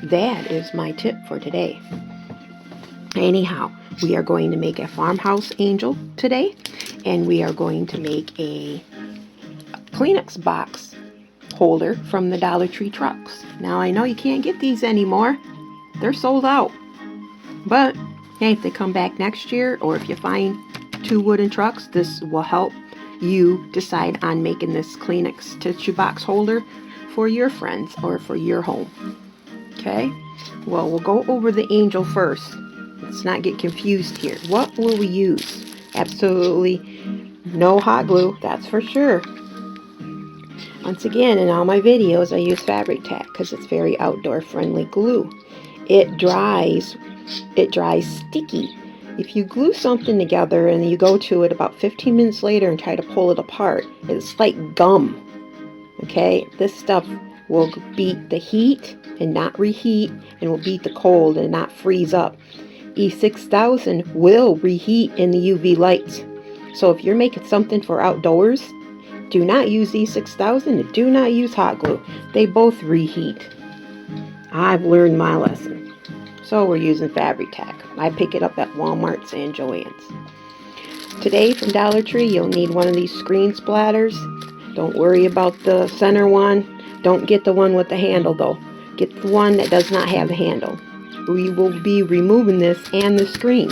that is my tip for today. Anyhow, we are going to make a farmhouse angel today, and we are going to make a Kleenex box holder from the Dollar Tree trucks. Now, I know you can't get these anymore. They're sold out. But, hey, if they come back next year, or if you find 2 wooden trucks, this will help you decide on making this Kleenex tissue box holder for your friends or for your home. Okay? Well, we'll go over the angel first. Let's not get confused here. What will we use? Absolutely no hot glue, that's for sure. Once again, in all my videos, I use fabric tack because it's very outdoor friendly glue. It dries sticky. If you glue something together and you go to it about 15 minutes later and try to pull it apart, it's like gum. Okay, this stuff will beat the heat and not reheat, and will beat the cold and not freeze up. E6000 will reheat in the UV lights. So if you're making something for outdoors, do not use E6000 and do not use hot glue. They both reheat. I've learned my lesson. So we're using fabric tack. I pick it up at Walmart's and Joann's. Today from Dollar Tree, you'll need one of these screen splatters. Don't worry about the center one. Don't get the one with the handle though. Get the one that does not have the handle. We will be removing this and the screen.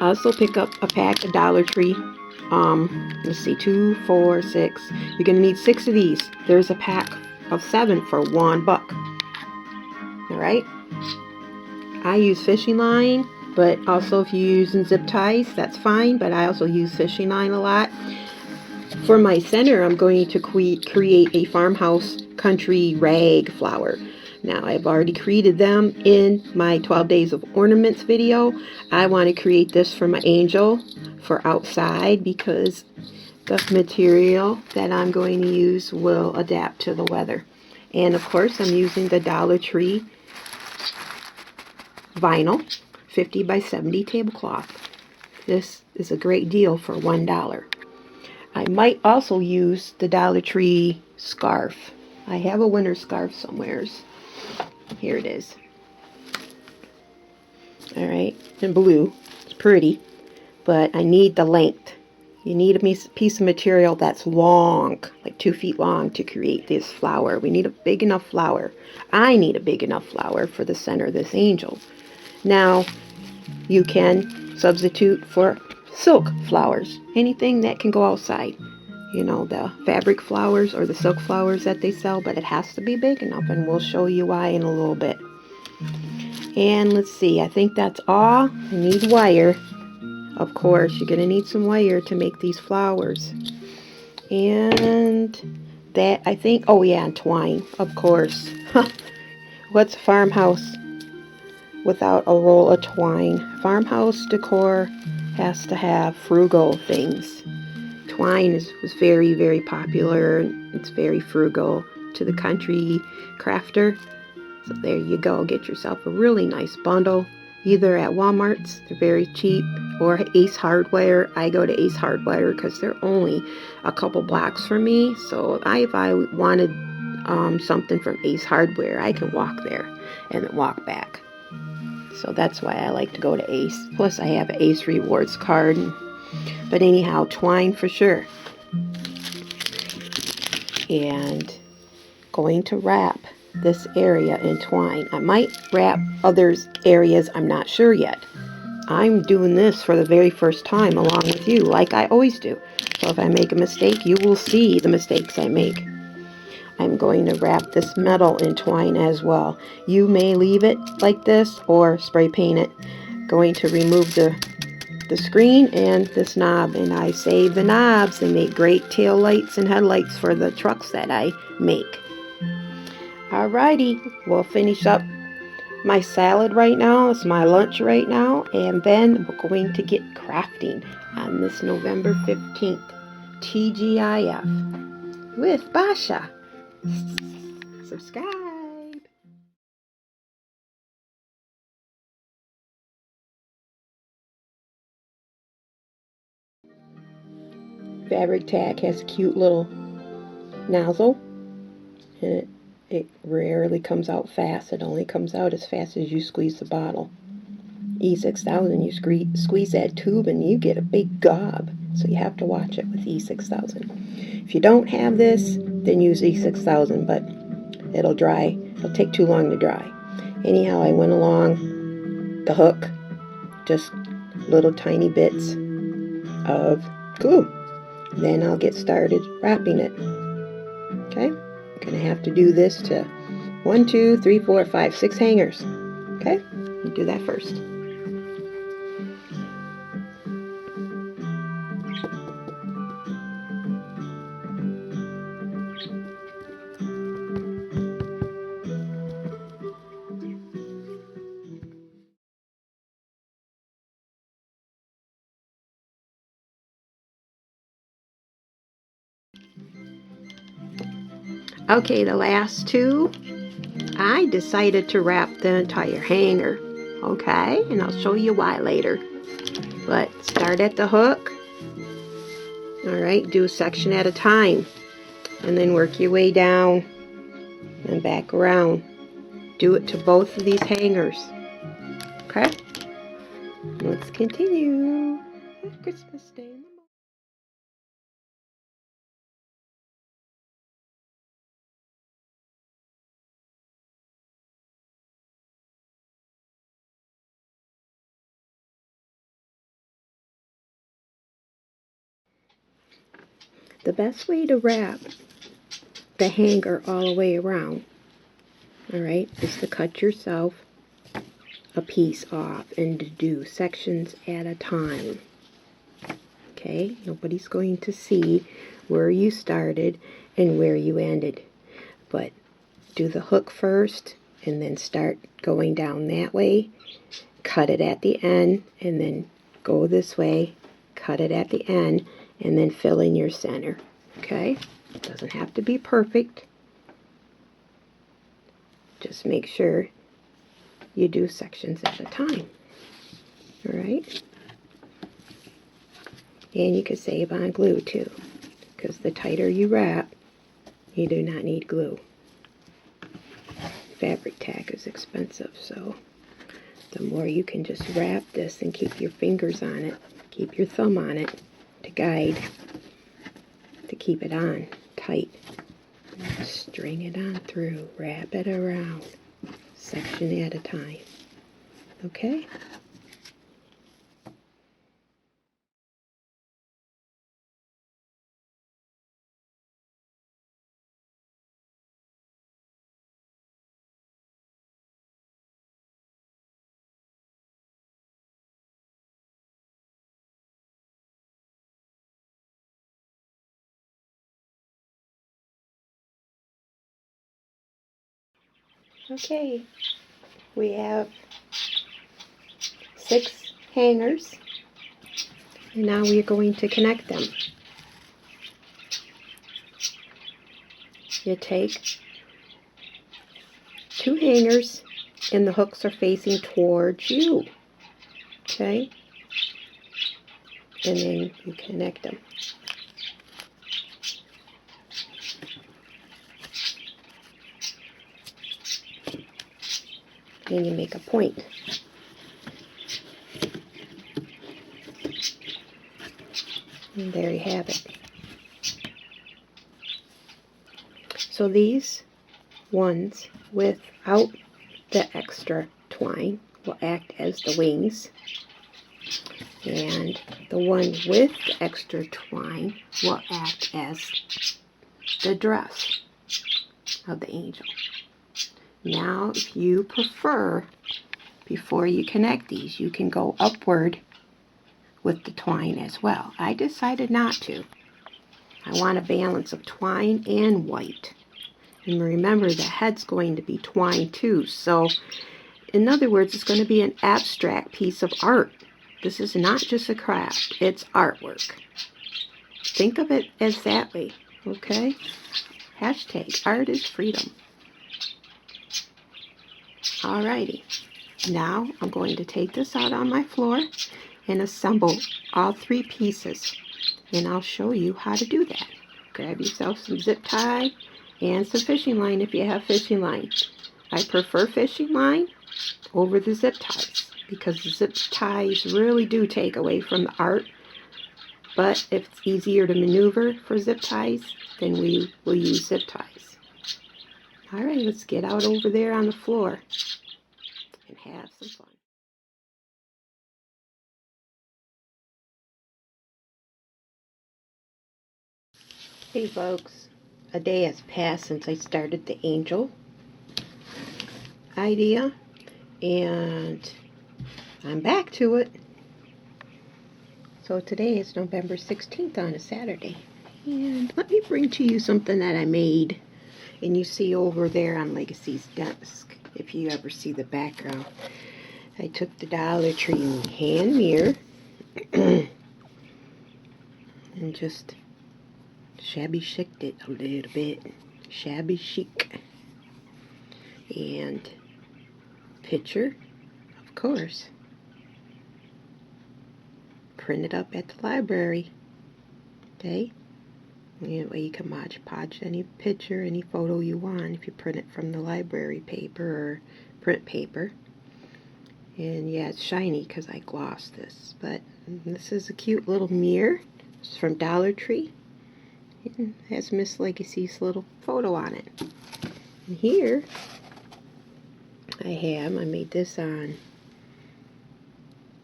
Also pick up a pack of Dollar Tree. Let's see, 2, 4, 6. You're going to need 6 of these. There's a pack of 7 for $1. Alright? I use fishing line, but also if you're using zip ties, that's fine, but I also use fishing line a lot. For my center, I'm going to create a farmhouse country rag flower. Now, I've already created them in my 12 Days of Ornaments video. I want to create this for my angel for outside because the material that I'm going to use will adapt to the weather. And of course, I'm using the Dollar Tree vinyl 50 by 70 tablecloth. This is a great deal for $1. I might also use the Dollar Tree scarf. I have a winter scarf somewheres. Here it is. Alright, in blue. It's pretty, but I need the length. You need a piece of material that's long, like 2 feet long, to create this flower. We need a big enough flower. I need a big enough flower for the center of this angel. Now, you can substitute for silk flowers. Anything that can go outside. You know, the fabric flowers or the silk flowers that they sell, but it has to be big enough, and we'll show you why in a little bit. And let's see, I think that's all. I need wire. Of course, you're going to need some wire to make these flowers. And that, I think, oh yeah, and twine, of course. What's a farmhouse without a roll of twine? Farmhouse decor has to have frugal things. Twine was very, very popular. It's very frugal to the country crafter. So there you go. Get yourself a really nice bundle, either at Walmart's, they're very cheap, or Ace Hardware. I go to Ace Hardware because they're only a couple blocks from me. So if I wanted something from Ace Hardware, I can walk there and then walk back. So that's why I like to go to Ace. Plus I have an Ace Rewards card. But anyhow, twine for sure. And going to wrap this area in twine. I might wrap other areas, I'm not sure yet. I'm doing this for the very first time along with you, like I always do. So if I make a mistake, you will see the mistakes I make. I'm going to wrap this metal in twine as well. You may leave it like this or spray paint it. Going to remove the screen and this knob, and I save the knobs and make great tail lights and headlights for the trucks that I make. Alrighty, we'll finish up my salad right now. It's my lunch right now, and then we're going to get crafting on this November 15th TGIF with Basha. Subscribe. Fabric tack has a cute little nozzle, and it rarely comes out fast. It only comes out as fast as you squeeze the bottle. E6000, you squeeze that tube and you get a big gob. So you have to watch it with E6000. If you don't have this, then use E6000, but it'll dry. It'll take too long to dry. Anyhow, I went along the hook, just little tiny bits of glue. Then I'll get started wrapping it. Okay? I'm going to have to do this to 1, 2, 3, 4, 5, 6 hangers. Okay? You do that first. Okay, the last two, I decided to wrap the entire hanger. Okay, and I'll show you why later. But start at the hook. Alright, do a section at a time. And then work your way down and back around. Do it to both of these hangers. Okay? Let's continue. Christmas Day. The best way to wrap the hanger all the way around, alright, is to cut yourself a piece off and to do sections at a time. Okay, nobody's going to see where you started and where you ended, but do the hook first and then start going down that way, cut it at the end, and then go this way, cut it at the end, and then fill in your center. Okay, it doesn't have to be perfect, just make sure you do sections at a time. Alright, and you can save on glue too, because the tighter you wrap, you do not need glue. Fabric tack is expensive, so the more you can just wrap this and keep your fingers on it, keep your thumb on it to guide, to keep it on tight. String it on through, wrap it around, section at a time. Okay? Okay, we have 6 hangers, and now we are going to connect them. You take 2 hangers, and the hooks are facing towards you. Okay, and then you connect them. And you make a point. And there you have it. So these ones without the extra twine will act as the wings, and the one with the extra twine will act as the dress of the angel. Now, if you prefer, before you connect these, you can go upward with the twine as well. I decided not to. I want a balance of twine and white. And remember, the head's going to be twine too. So, in other words, it's going to be an abstract piece of art. This is not just a craft, it's artwork. Think of it as that way, okay? Hashtag art is freedom. Alrighty, now I'm going to take this out on my floor and assemble all 3 pieces, and I'll show you how to do that. Grab yourself some zip tie and some fishing line if you have fishing line. I prefer fishing line over the zip ties because the zip ties really do take away from the art. But if it's easier to maneuver for zip ties, then we will use zip ties. All right, let's get out over there on the floor and have some fun. Hey folks, a day has passed since I started the angel idea, and I'm back to it. So today is November 16th on a Saturday, and let me bring to you something that I made, and you see over there on Legacy's desk, if you ever see the background. I took the Dollar Tree hand mirror and just shabby chiced it a little bit. Shabby chic. And picture, of course, printed up at the library. Okay? Anyway, you can Mod Podge any picture, any photo you want if you print it from the library paper or print paper. And yeah, it's shiny because I glossed this. But this is a cute little mirror. It's from Dollar Tree. It has Miss Legacy's little photo on it. And here I made this on,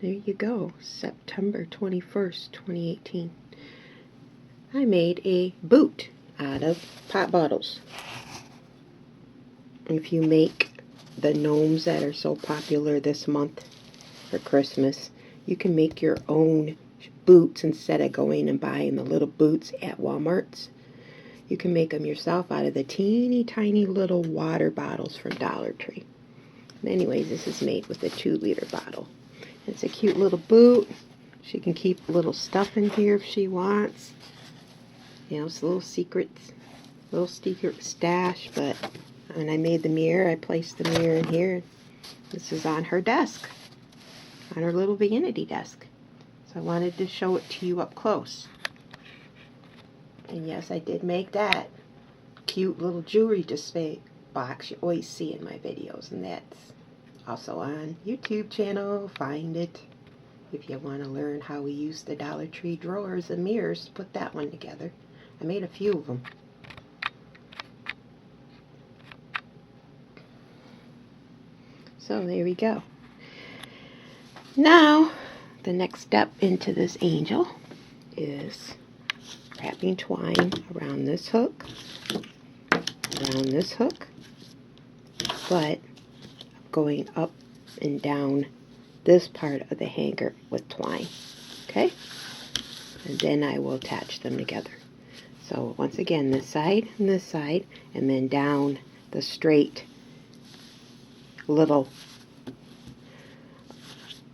there you go, September 21st, 2018. I made a boot out of pop bottles. If you make the gnomes that are so popular this month for Christmas, you can make your own boots instead of going and buying the little boots at Walmart's. You can make them yourself out of the teeny tiny little water bottles from Dollar Tree. And anyways, this is made with a 2-liter bottle. It's a cute little boot. She can keep a little stuff in here if she wants. You know, it's a little secret stash. But when I made the mirror, I placed the mirror in here. This is on her desk, on her little vanity desk. So I wanted to show it to you up close. And yes, I did make that cute little jewelry display box you always see in my videos. And that's also on YouTube channel. Find it if you want to learn how we use the Dollar Tree drawers and mirrors to put that one together. I made a few of them. So there we go. Now, the next step into this angel is wrapping twine around this hook, but going up and down this part of the hanger with twine. Okay? And then I will attach them together. So once again, this side, and then down the straight little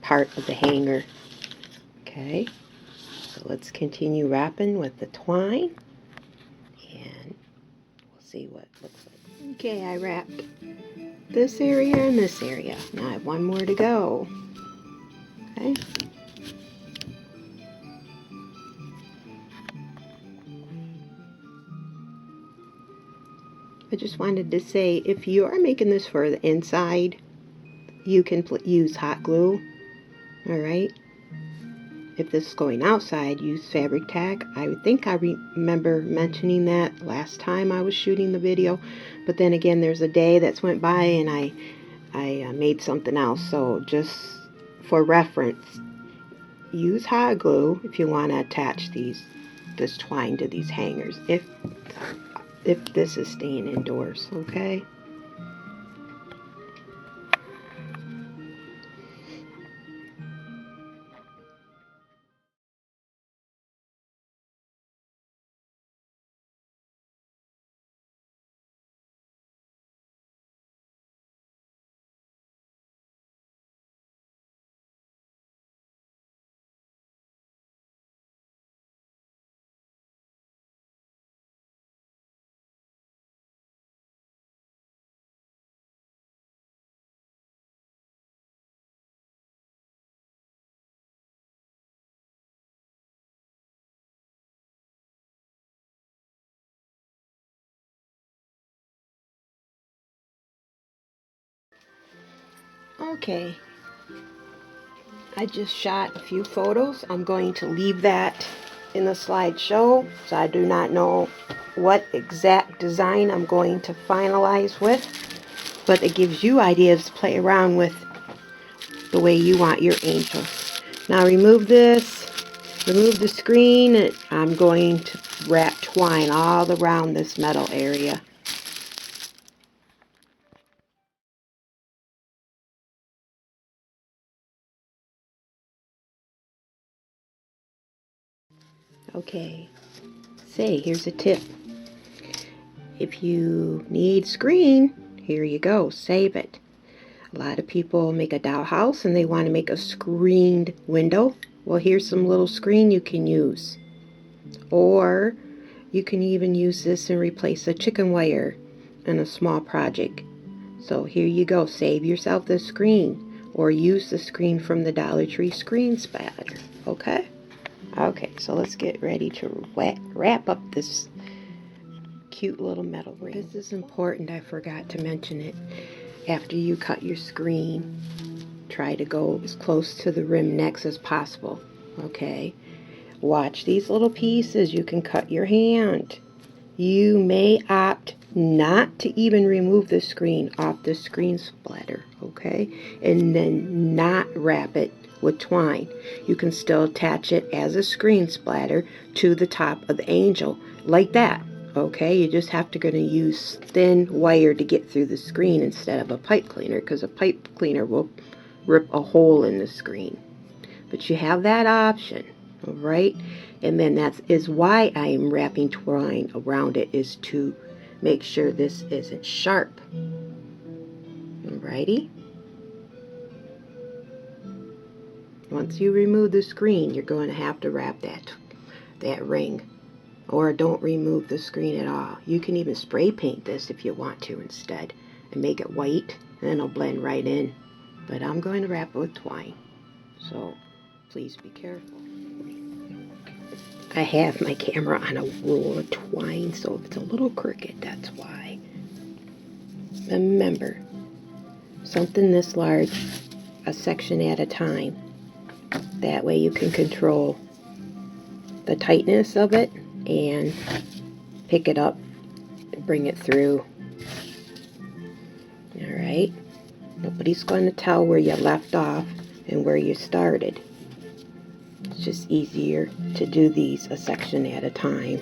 part of the hanger. Okay? So let's continue wrapping with the twine, and we'll see what it looks like. Okay, I wrapped this area and this area. Now I have one more to go. Okay? I just wanted to say, if you are making this for the inside, you can use hot glue. Alright? If this is going outside, use fabric tag. I think I remember mentioning that last time I was shooting the video. But then again, there's a day that's went by and I made something else. So just for reference, use hot glue if you want to attach this twine to these hangers. If this is staying indoors, okay? Okay, I just shot a few photos. I'm going to leave that in the slideshow, so I do not know what exact design I'm going to finalize with, but it gives you ideas to play around with the way you want your angel. Now remove this, remove the screen, and I'm going to wrap twine all around this metal area. Okay, say, here's a tip. If you need screen, here you go, save it. A lot of people make a dollhouse and they want to make a screened window. Well, here's some little screen you can use. Or you can even use this and replace a chicken wire in a small project. So here you go, save yourself the screen, or use the screen from the Dollar Tree screen spatter. Okay? Okay, so let's get ready to wrap up this cute little metal ring. This is important, I forgot to mention it. After you cut your screen, try to go as close to the rim next as possible. Okay? Watch these little pieces. You can cut your hand. You may opt not to even remove the screen off the screen splatter, okay? And then not wrap it with twine. You can still attach it as a screen splatter to the top of the angel, like that, okay? You just have to use thin wire to get through the screen instead of a pipe cleaner, because a pipe cleaner will rip a hole in the screen. But you have that option. All right, and then that is why I am wrapping twine around it, is to make sure this isn't sharp. Alrighty. Once you remove the screen, you're going to have to wrap that ring, or don't remove the screen at all. You can even spray paint this if you want to instead, and make it white, and then it'll blend right in. But I'm going to wrap it with twine, so please be careful. I have my camera on a roll of twine, so if it's a little crooked, that's why. Remember, something this large, a section at a time. That way you can control the tightness of it and pick it up and bring it through. Alright? Nobody's going to tell where you left off and where you started. It's just easier to do these a section at a time.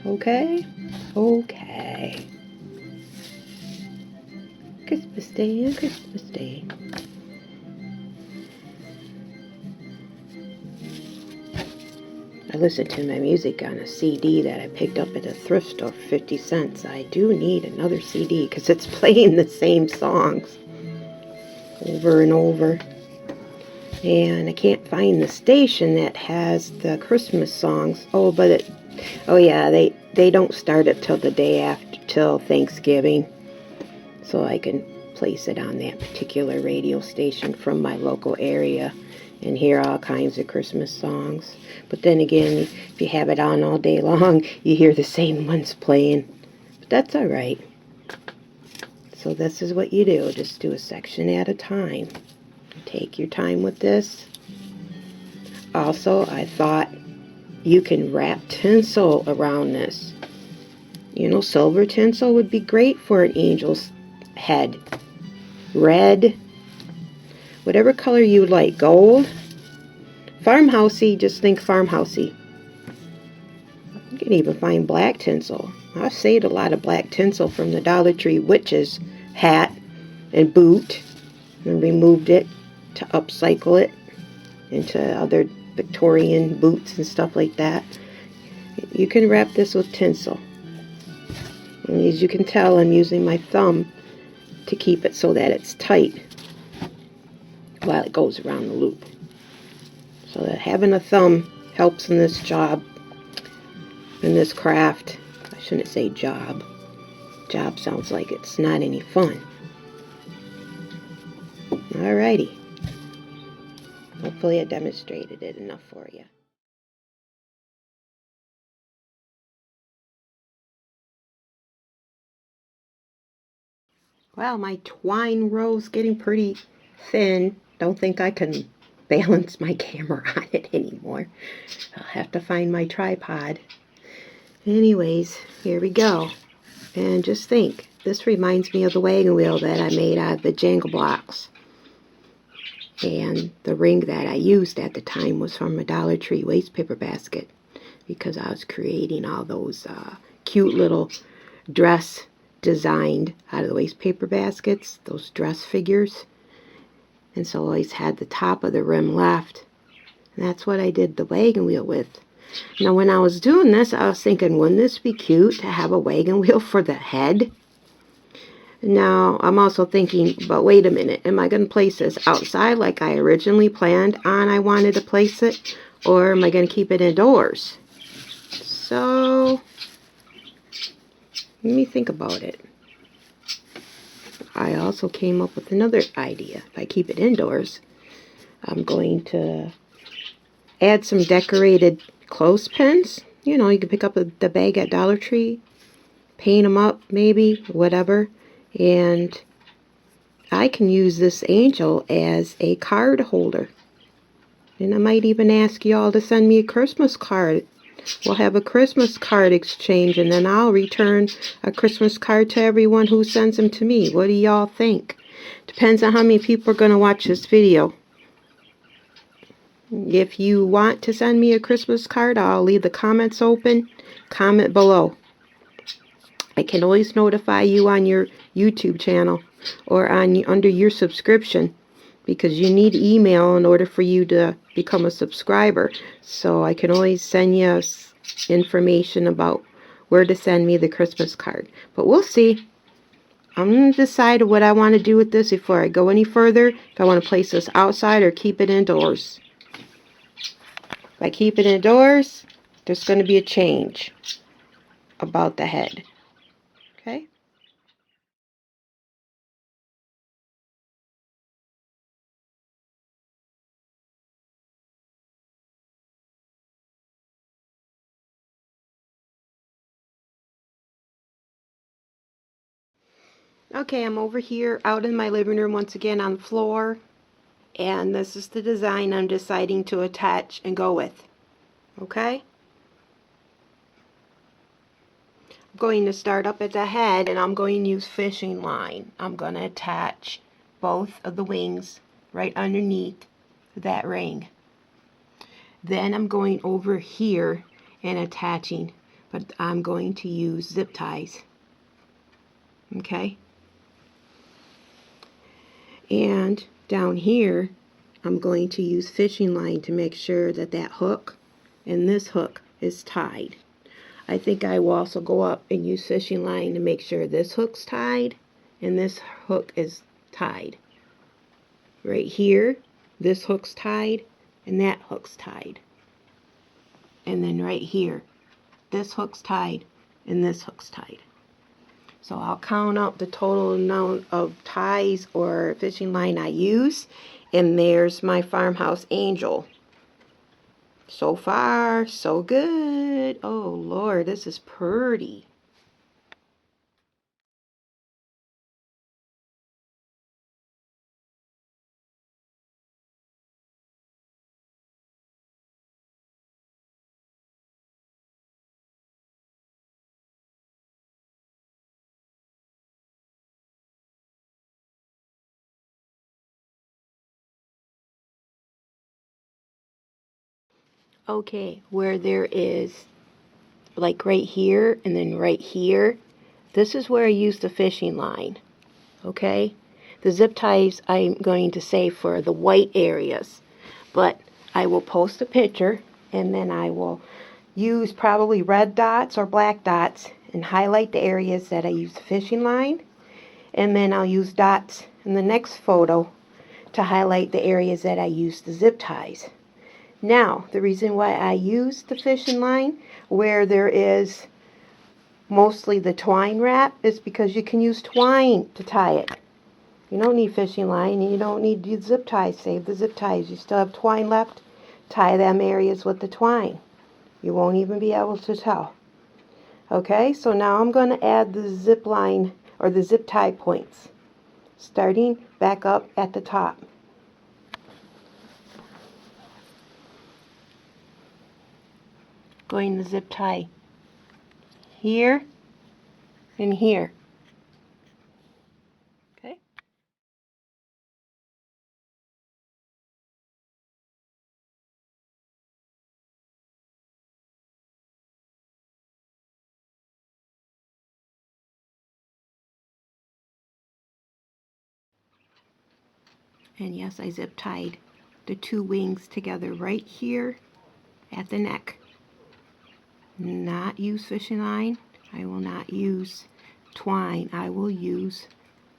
Okay? Okay. Christmas Day, Christmas Day. I listen to my music on a CD that I picked up at a thrift store for 50 cents. I do need another CD because it's playing the same songs over and over. And I can't find the station that has the Christmas songs. Oh, but yeah, they don't start it till the day after, till Thanksgiving. So I can place it on that particular radio station from my local area and hear all kinds of Christmas songs. But then again, if you have it on all day long, you hear the same ones playing. But that's all right. So this is what you do. Just do a section at a time. Take your time with this. Also, I thought you can wrap tinsel around this. You know, silver tinsel would be great for an angel's head. Red, whatever color you like. Gold, farmhousey, just think farmhousey. You can even find black tinsel. I've saved a lot of black tinsel from the Dollar Tree witch's hat and boot, and removed it to upcycle it into other Victorian boots and stuff like that. You can wrap this with tinsel. And as you can tell, I'm using my thumb to keep it so that it's tight while it goes around the loop. So that having a thumb helps in this job, in this craft. I shouldn't say job. Job sounds like it's not any fun. Alrighty. Hopefully I demonstrated it enough for you. Well, my twine row's getting pretty thin. Don't think I can balance my camera on it anymore. I'll have to find my tripod. Anyways, here we go. And just think, this reminds me of the wagon wheel that I made out of the jingle blocks. And the ring that I used at the time was from a Dollar Tree waste paper basket, because I was creating all those cute little dress designed out of the waste paper baskets, those dress figures. And so I always had the top of the rim left. And that's what I did the wagon wheel with. Now when I was doing this, I was thinking, wouldn't this be cute to have a wagon wheel for the head? Now I'm also thinking, but wait a minute, am I going to place this outside like I originally planned on I wanted to place it? Or am I going to keep it indoors? So let me think about it. I also came up with another idea. If I keep it indoors, I'm going to add some decorated clothespins. You know, you can pick up the bag at Dollar Tree, paint them up maybe, whatever. And I can use this angel as a card holder. And I might even ask y'all to send me a Christmas card. We'll have a Christmas card exchange, and then I'll return a Christmas card to everyone who sends them to me. What do y'all think? Depends on how many people are going to watch this video. If you want to send me a Christmas card, I'll leave the comments open. Comment below. I can always notify you on your YouTube channel or under your subscription, because you need email in order for you to become a subscriber. So I can always send you information about where to send me the Christmas card. But we'll see. I'm going to decide what I want to do with this before I go any further. If I want to place this outside or keep it indoors. If I keep it indoors, there's going to be a change about the head. Okay? Okay, I'm over here out in my living room once again on the floor. And this is the design I'm deciding to attach and go with. Okay? I'm going to start up at the head, and I'm going to use fishing line. I'm going to attach both of the wings right underneath that ring. Then I'm going over here and attaching, but I'm going to use zip ties. Okay? And down here, I'm going to use fishing line to make sure that that hook and this hook is tied. I think I will also go up and use fishing line to make sure this hook's tied and this hook is tied. Right here, this hook's tied and that hook's tied. And then right here, this hook's tied and this hook's tied. So I'll count up the total amount of ties or fishing line I use. And there's my farmhouse angel. So far, so good. Oh Lord, this is pretty. Okay, where there is like right here and then right here, this is where I use the fishing line. Okay, the zip ties I'm going to save for the white areas, but I will post a picture and then I will use probably red dots or black dots and highlight the areas that I use the fishing line, and then I'll use dots in the next photo to highlight the areas that I use the zip ties. Now, the reason why I use the fishing line where there is mostly the twine wrap is because you can use twine to tie it. You don't need fishing line and you don't need to use zip ties. Save the zip ties. You still have twine left. Tie them areas with the twine. You won't even be able to tell. Okay, so now I'm going to add the zip line or the zip tie points. starting back up at the top. Going to zip tie here and here. Okay. And yes, I zip tied the two wings together right here at the neck. Not use fishing line. I will not use twine. I will use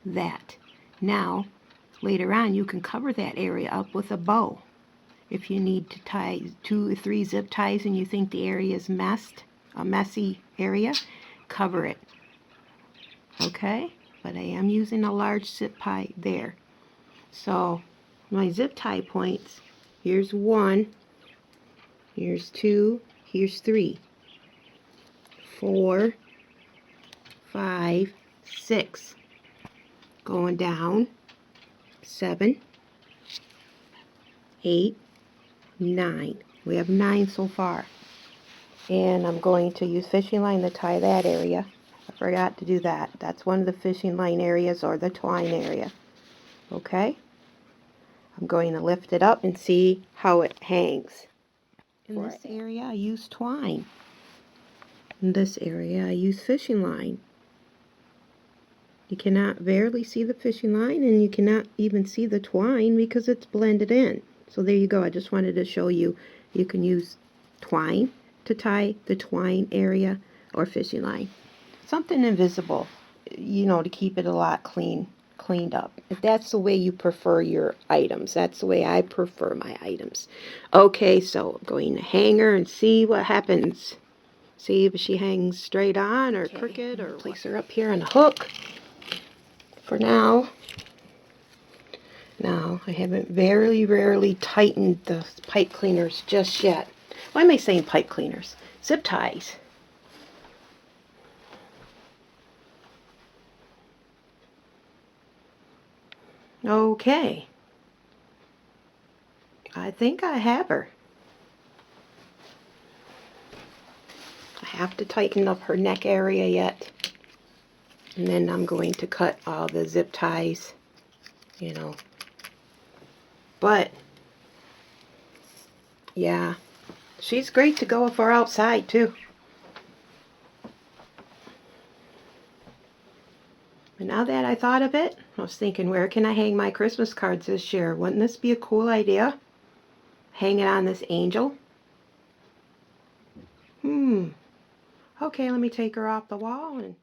that. Now, later on, you can cover that area up with a bow. If you need to tie 2 or 3 zip ties and you think the area is a messy area, cover it. Okay? But I am using a large zip tie there. So, my zip tie points, here's 1, here's 2, here's 3, 4, 5, 6. Going down, 7, 8, 9. We have 9 so far. And I'm going to use fishing line to tie that area. I forgot to do that. That's one of the fishing line areas, or the twine area. Okay? I'm going to lift it up and see how it hangs. In this area, I use twine. In this area, I use fishing line. You cannot barely see the fishing line, and you cannot even see the twine because it's blended in. So there you go. I just wanted to show you, you can use twine to tie the twine area, or fishing line. Something invisible, you know, to keep it a lot cleaned up. If that's the way you prefer your items, that's the way I prefer my items. Okay, so I'm going to hang her and see what happens. See if she hangs straight on or crooked, or place her up here on a hook. For now, I haven't very rarely tightened the pipe cleaners just yet. Why am I saying pipe cleaners? Zip ties. Okay. I think I have her. I have to tighten up her neck area yet. And then I'm going to cut all the zip ties, you know. But, yeah, she's great to go for outside, too. And now that I thought of it, I was thinking, where can I hang my Christmas cards this year? Wouldn't this be a cool idea? Hang it on this angel. Okay, let me take her off the wall and